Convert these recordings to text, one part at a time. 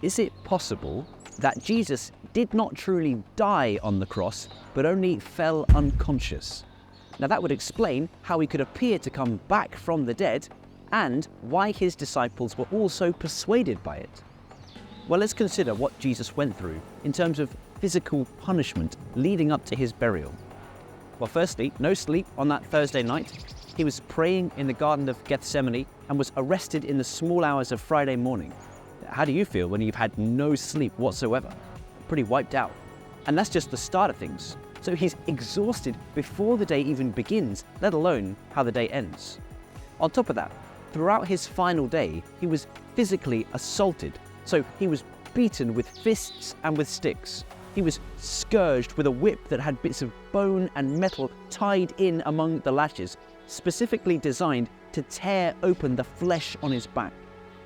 Is it possible that Jesus did not truly die on the cross, but only fell unconscious? Now that would explain how he could appear to come back from the dead and why his disciples were also persuaded by it. Well, let's consider what Jesus went through in terms of physical punishment leading up to his burial. Well, firstly, no sleep on that Thursday night. He was praying in the Garden of Gethsemane and was arrested in the small hours of Friday morning. How do you feel when you've had no sleep whatsoever? Pretty wiped out. And that's just the start of things. So he's exhausted before the day even begins, let alone how the day ends. On top of that, throughout his final day, he was physically assaulted. So he was beaten with fists and with sticks. He was scourged with a whip that had bits of bone and metal tied in among the lashes, specifically designed to tear open the flesh on his back.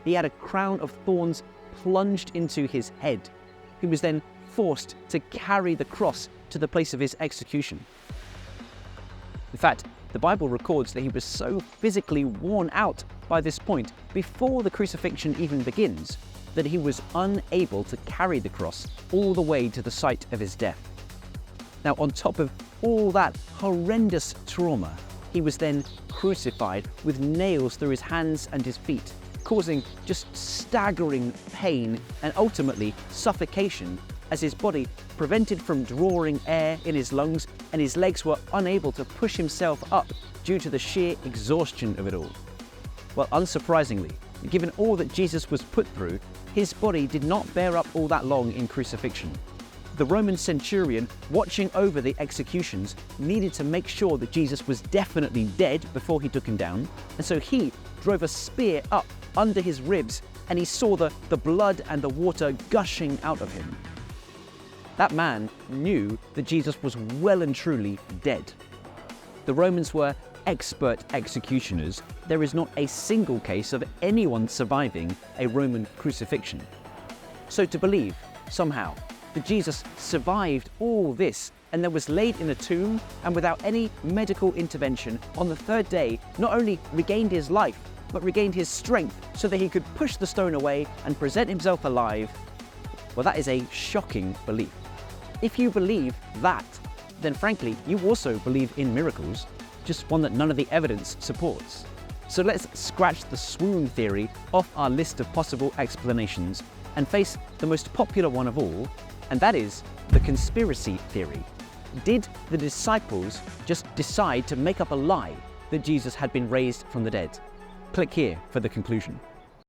He had a crown of thorns plunged into his head. He was then forced to carry the cross to the place of his execution. In fact, the Bible records that he was so physically worn out by this point, before the crucifixion even begins, that he was unable to carry the cross all the way to the site of his death. Now, on top of all that horrendous trauma, he was then crucified with nails through his hands and his feet, causing just staggering pain and ultimately suffocation, as his body prevented from drawing air in his lungs and his legs were unable to push himself up due to the sheer exhaustion of it all. Well, unsurprisingly, given all that Jesus was put through, his body did not bear up all that long in crucifixion. The Roman centurion watching over the executions needed to make sure that Jesus was definitely dead before he took him down, and so he drove a spear up under his ribs and he saw the blood and the water gushing out of him. That man knew that Jesus was well and truly dead. The Romans were expert executioners. There is not a single case of anyone surviving a Roman crucifixion. So to believe, somehow, that Jesus survived all this and then was laid in a tomb and without any medical intervention on the third day not only regained his life, but regained his strength so that he could push the stone away and present himself alive, well, that is a shocking belief. If you believe that, then frankly, you also believe in miracles, just one that none of the evidence supports. So let's scratch the swoon theory off our list of possible explanations and face the most popular one of all, and that is the conspiracy theory. Did the disciples just decide to make up a lie that Jesus had been raised from the dead? Click here for the conclusion.